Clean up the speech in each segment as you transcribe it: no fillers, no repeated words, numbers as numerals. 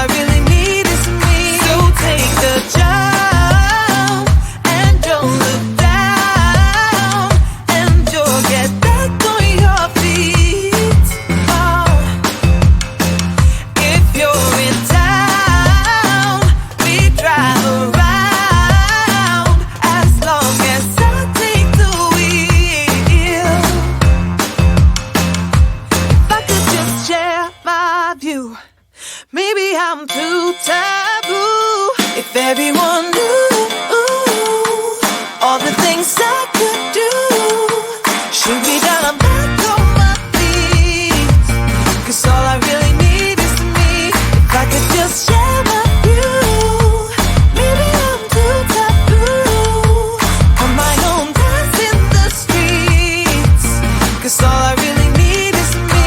I really need is me. So take the jump and don't look down, and you'll get back on your feet. Oh, if you're in town, we drive around as long as I take the wheel. If I could just share my view, maybe I'm too taboo. If everyone knew all the things I could do, shoot me down, I'm back on my feet. 'Cause all I really need is me. If I could just share my view, maybe I'm too taboo. On my own, dance in the streets. 'Cause all I really need is me.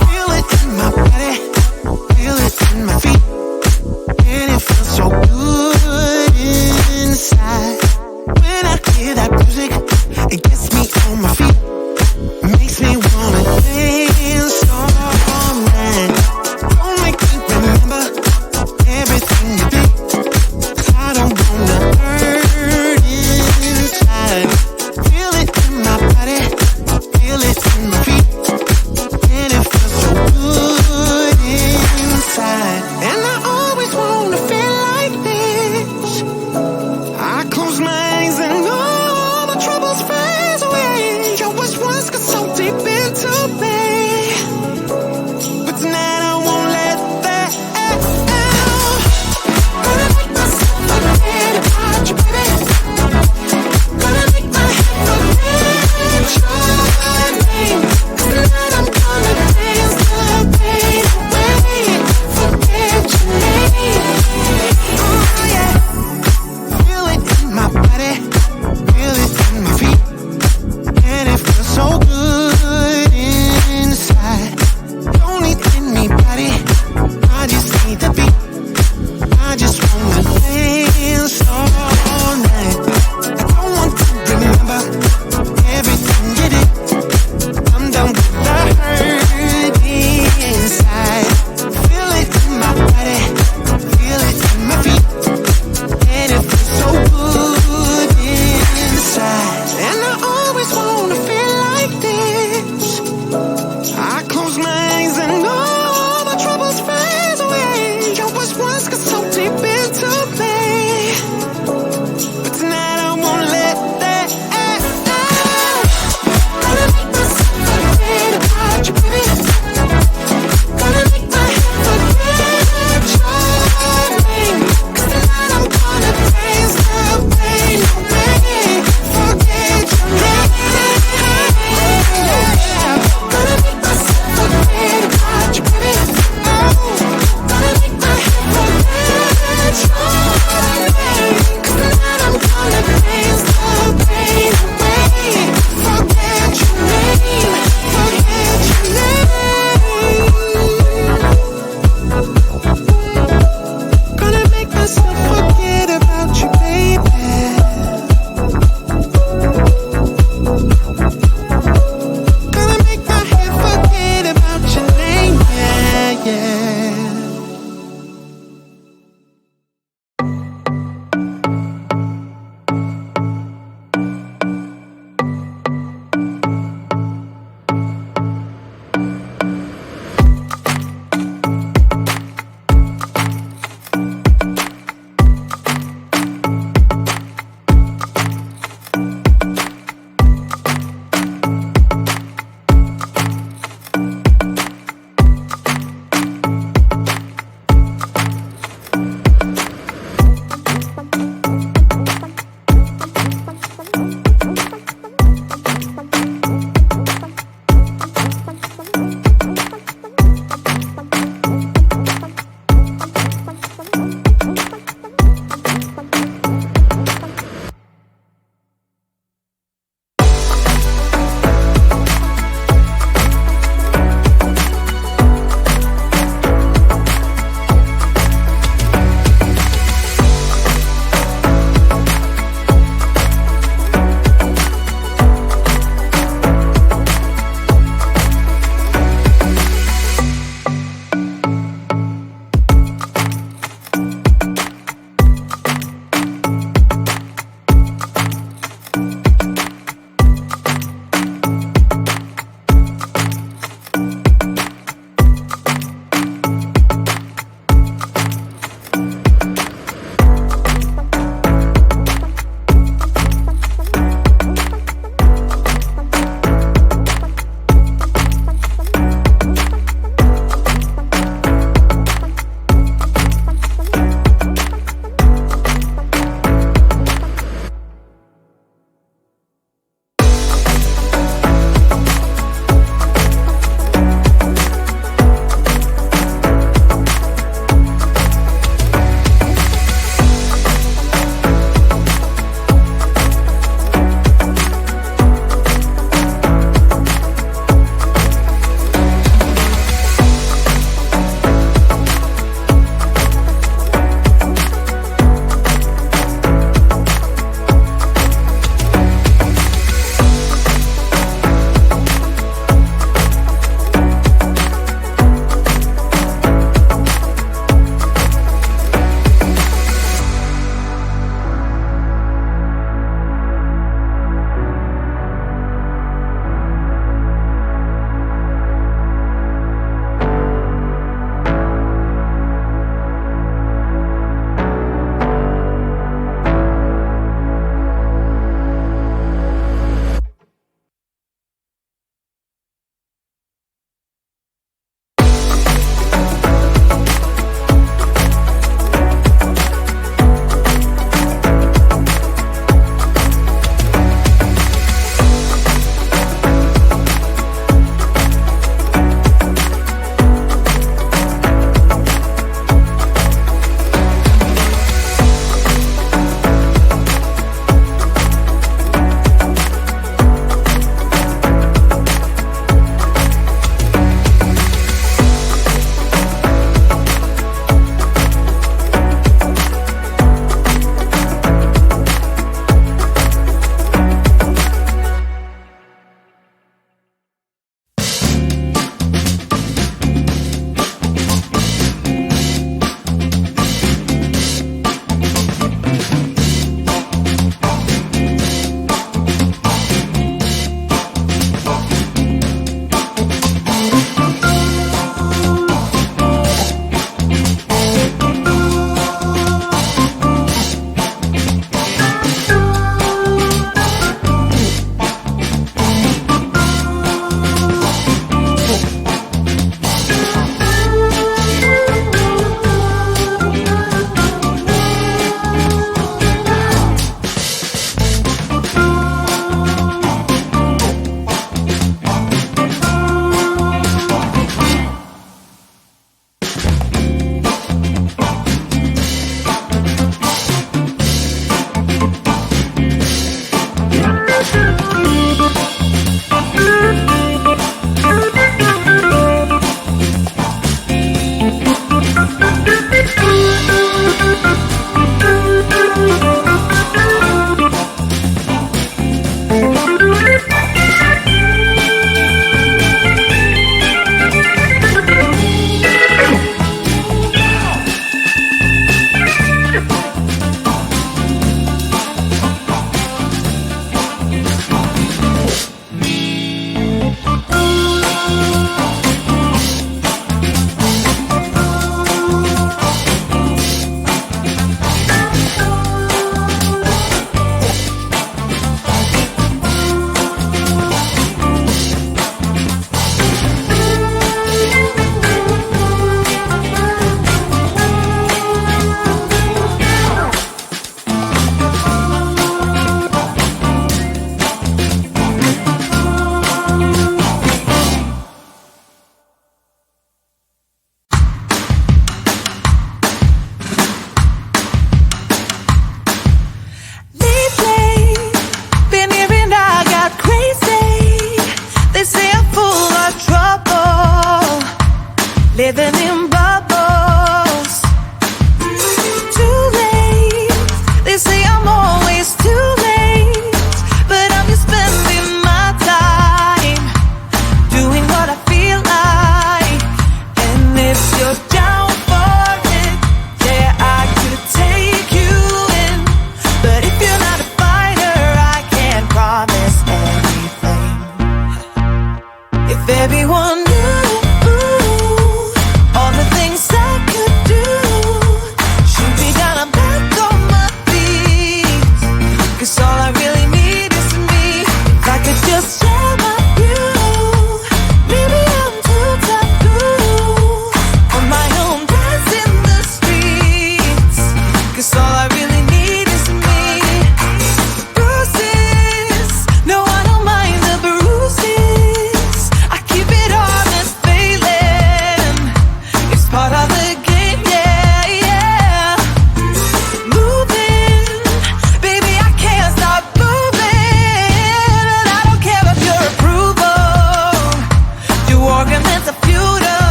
Feel it in my body, feel it in my feet, and it feels so good inside. When I hear that music, it gets me on my feet, makes me wanna dance all night. Don't make me remember everything you did. I don't wanna hurt inside. Feel it in my body, feel it in my feet, and it feels so good inside. And I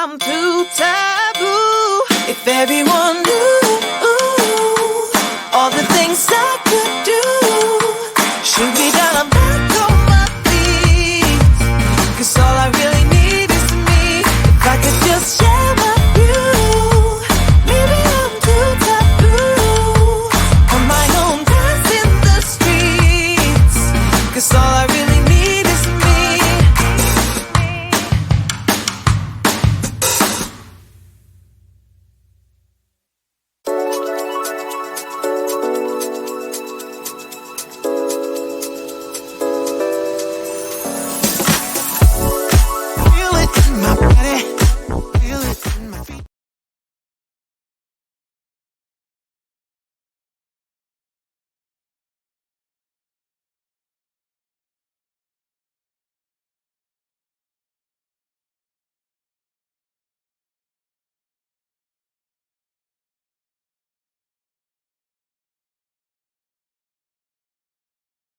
I'm too taboo. If everyone knew